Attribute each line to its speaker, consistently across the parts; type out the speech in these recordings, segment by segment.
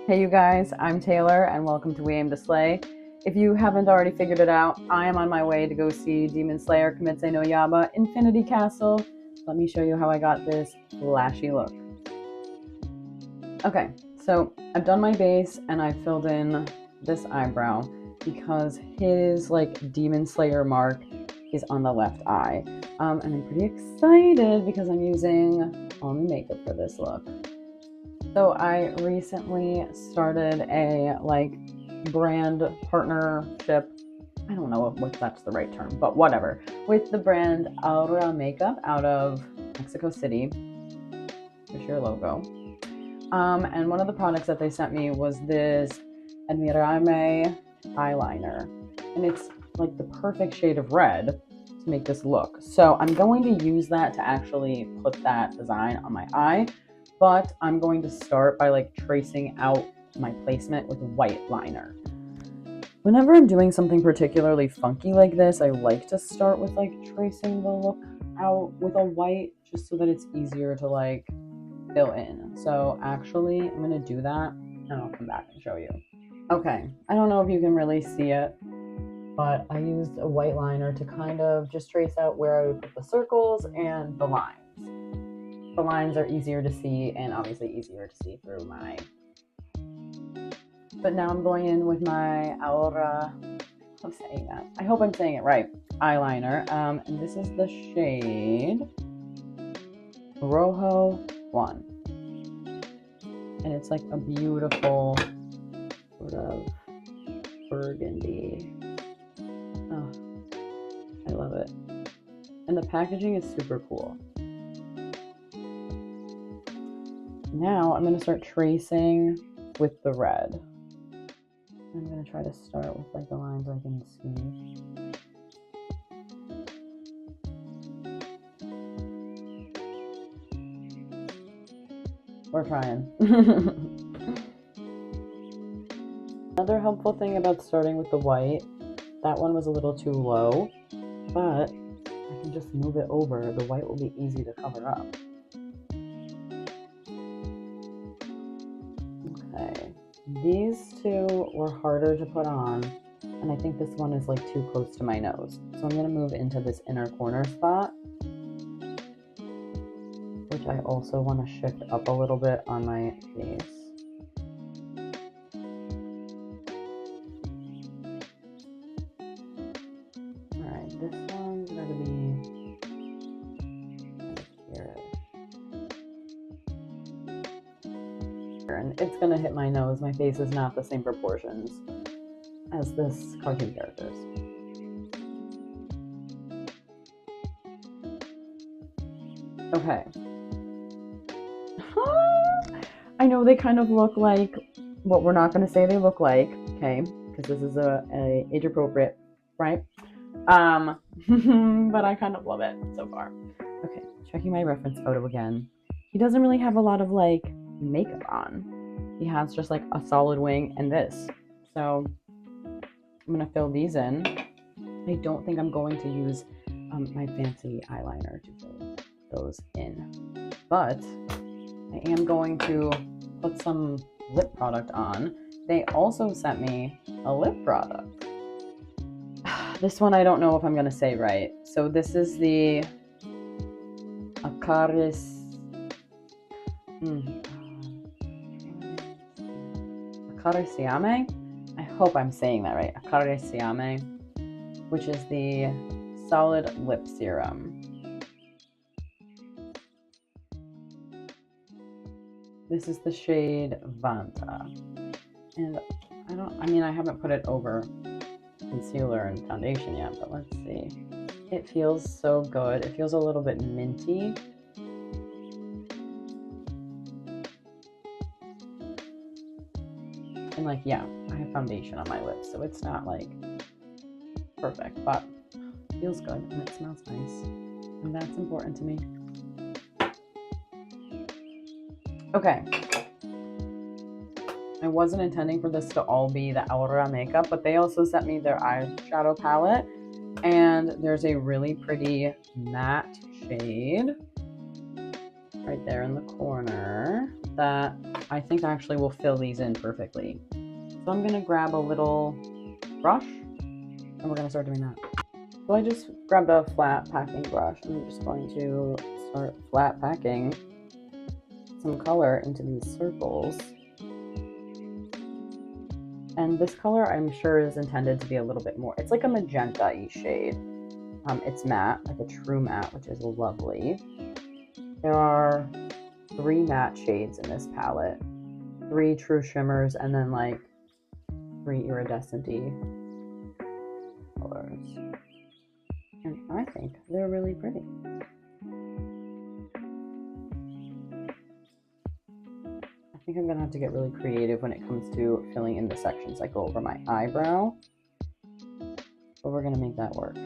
Speaker 1: Hey you guys, I'm Taylor and welcome to We Aim to Slay. If you haven't already figured it out, I am on my way to go see Demon Slayer Kimetsu no Yaiba Infinity Castle. Let me show you how I got this flashy look. Okay, so I've done my base and I filled in this eyebrow because his Demon Slayer mark is on the left eye. And I'm pretty excited because I'm using all new makeup for this look. So I recently started a brand partnership. I don't know if that's the right term, but whatever. With the brand Aura Makeup out of Mexico City. Here's your logo. And one of the products that they sent me was this Admirame eyeliner. And it's like the perfect shade of red to make this look. So I'm going to use that to actually put that design on my eye. But I'm going to start by tracing out my placement with a white liner. Whenever I'm doing something particularly funky like this, I like to start with tracing the look out with a white just so that it's easier to fill in. So actually, I'm gonna do that and I'll come back and show you. Okay, I don't know if you can really see it, but I used a white liner to kind of just trace out where I would put the circles and the lines. The lines are easier to see and obviously easier to see through my. But now I'm going in with my Aura, I'm saying that. I hope I'm saying it right, eyeliner. And this is the shade Rojo 1. And it's like a beautiful sort of burgundy. Oh, I love it. And the packaging is super cool. Now I'm going to start tracing with the red. I'm going to try to start with the lines I can see. We're trying. Another helpful thing about starting with the white, that one was a little too low, but I can just move it over. The white will be easy to cover up. Okay, these two were harder to put on, and I think this one is too close to my nose. So I'm gonna move into this inner corner spot, which I also want to shift up a little bit on my face. Alright, this one's gonna be here. And it's gonna hit my nose. My face is not the same proportions as this cartoon character's. Okay. I know they kind of look like what we're not going to say they look like, okay? Because this is a age appropriate, right? But I kind of love it so far. Okay, checking my reference photo again. He doesn't really have a lot of makeup on. He has just a solid wing and this. So I'm gonna fill these in. I don't think I'm going to use my fancy eyeliner to fill those in, but I am going to put some lip product on. They also sent me a lip product. This one I don't know if I'm gonna say right. So this is the Acariciame. I hope I'm saying that right. Acariciame, which is the solid lip serum. This is the shade Vanta. And I haven't put it over concealer and foundation yet, but let's see. It feels so good. It feels a little bit minty. And yeah, I have foundation on my lips, so it's not perfect, but it feels good and it smells nice. And that's important to me. Okay. I wasn't intending for this to all be the Aura makeup, but they also sent me their eyeshadow palette, and there's a really pretty matte shade right there in the corner. that I think actually will fill these in perfectly. So I'm gonna grab a little brush and we're gonna start doing that. So I just grabbed a flat packing brush and I'm just going to start flat packing some color into these circles. And this color I'm sure is intended to be a little bit more, it's like a magenta-y shade. It's matte, like a true matte, which is lovely. There are 3 matte shades in this palette, 3 true shimmers, and then like 3 iridescent-y colors. And I think they're really pretty. I think I'm gonna have to get really creative when it comes to filling in the sections that go over my eyebrow, but we're gonna make that work.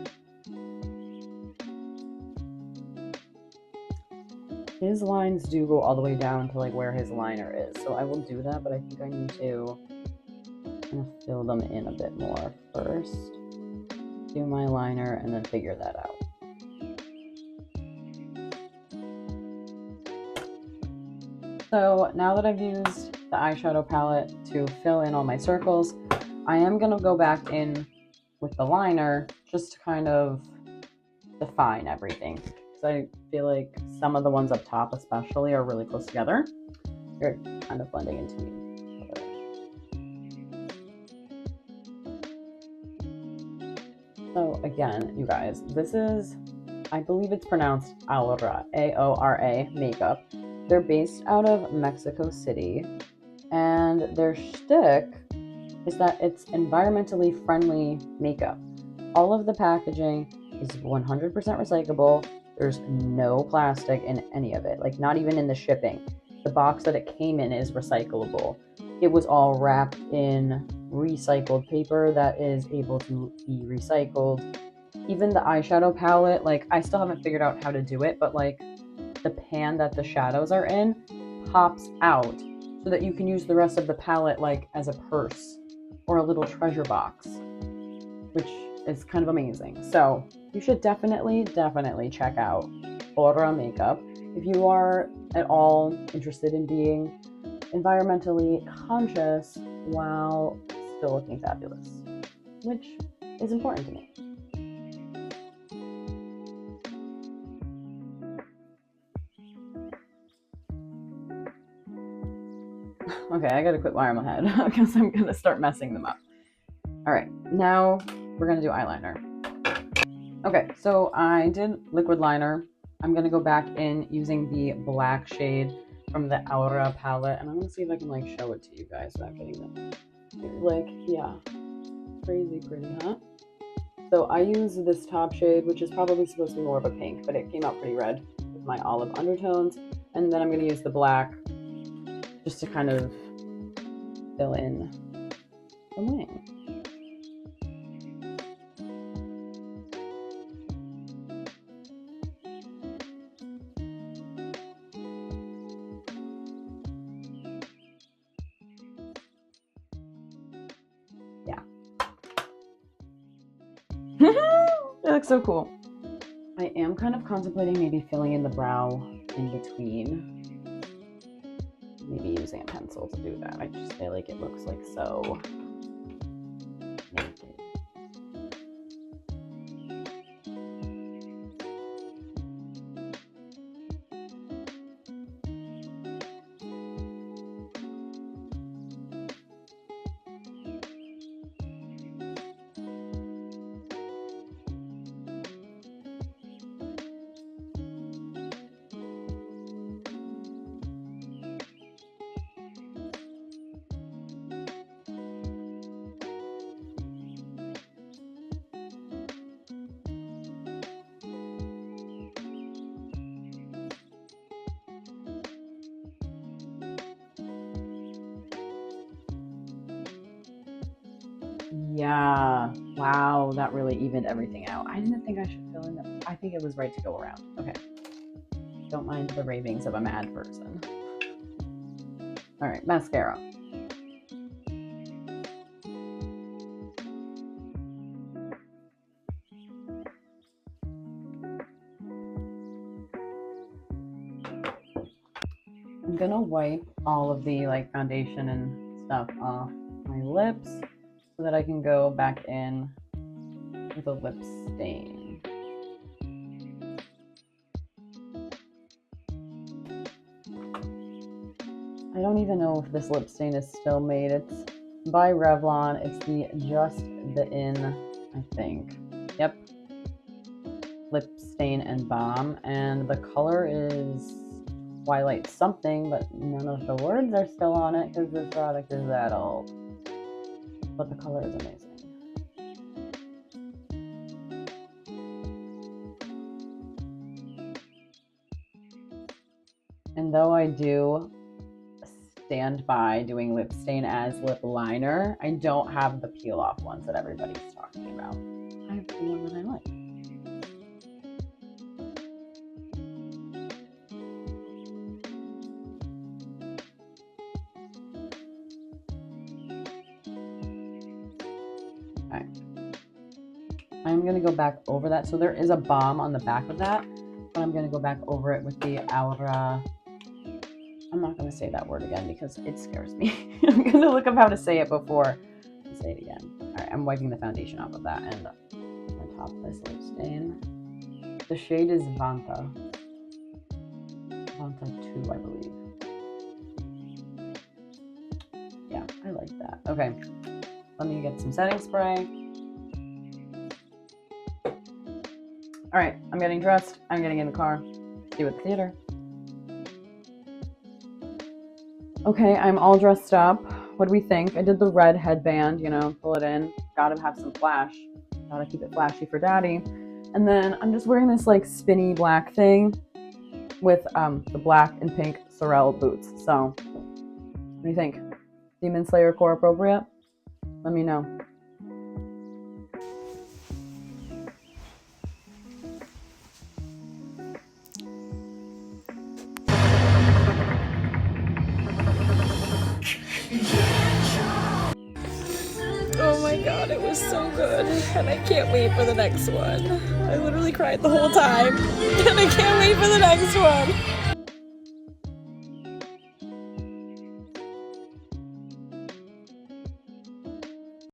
Speaker 1: His lines do go all the way down to like where his liner is, so I will do that, but I think I need to kind of fill them in a bit more first. Do my liner and then figure that out. So now that I've used the eyeshadow palette to fill in all my circles, I am going to go back in with the liner just to kind of define everything. Because I feel like some of the ones up top especially are really close together. They're kind of blending into each other. So again, you guys, this is, I believe it's pronounced Aura, A-O-R-A makeup. They're based out of Mexico City, and their shtick is that it's environmentally friendly makeup. All of the packaging is 100% recyclable. There's no plastic in any of it, like not even in the shipping. The box that it came in is recyclable. It was all wrapped in recycled paper that is able to be recycled. Even the eyeshadow palette, like I still haven't figured out how to do it, but like the pan that the shadows are in pops out so that you can use the rest of the palette like as a purse or a little treasure box, which is kind of amazing. So you should definitely check out Aura makeup if you are at all interested in being environmentally conscious while still looking fabulous, which is important to me. Okay, I gotta quit while I'm ahead because I'm gonna start messing them up. All right, now we're gonna do eyeliner. Okay, so I did liquid liner. I'm gonna go back in using the black shade from the Aura palette, and I'm gonna see if I can like show it to you guys without getting them. Like, yeah, crazy pretty, huh? So I use this top shade, which is probably supposed to be more of a pink, but it came out pretty red with my olive undertones. And then I'm gonna use the black just to kind of fill in the wing. Yeah. It looks so cool. I am kind of contemplating maybe filling in the brow in between. Maybe using a pencil to do that. I just feel like it looks like so naked. Yeah, wow, that really evened everything out. I didn't think I should fill in the, I think it was right to go around. Okay. Don't mind the ravings of a mad person. All right, mascara. I'm gonna wipe all of the like foundation and stuff off my lips so that I can go back in with a lip stain. I don't even know if this lip stain is still made. It's by Revlon. It's the Just the In, I think. Yep. Lip stain and balm. And the color is Twilight something, but none of the words are still on it because this product is that old. But the color is amazing. And though I do stand by doing lip stain as lip liner, I don't have the peel off ones that everybody's talking about. I have the one that I like. Okay. I'm gonna go back over that. So there is a balm on the back of that, but I'm gonna go back over it with the Aura. I'm not going to say that word again because it scares me. I'm going to look up how to say it before I say it again. All right, I'm wiping the foundation off of that and on top of this lip stain. The shade is Vanta. Vanta 2, I believe. Yeah, I like that. Okay, let me get some setting spray. All right, I'm getting dressed. I'm getting in the car. See you at the theater. Okay, I'm all dressed up. What do we think? I did the red headband, you know, pull it in. Gotta have some flash. Gotta keep it flashy for daddy. And then I'm just wearing this like spinny black thing with the black and pink Sorel boots. So, what do you think? Demon Slayer core appropriate? Let me know.
Speaker 2: Oh my god, it was so good, and I can't wait for the next one. I literally cried the whole time, and I can't wait for the next one.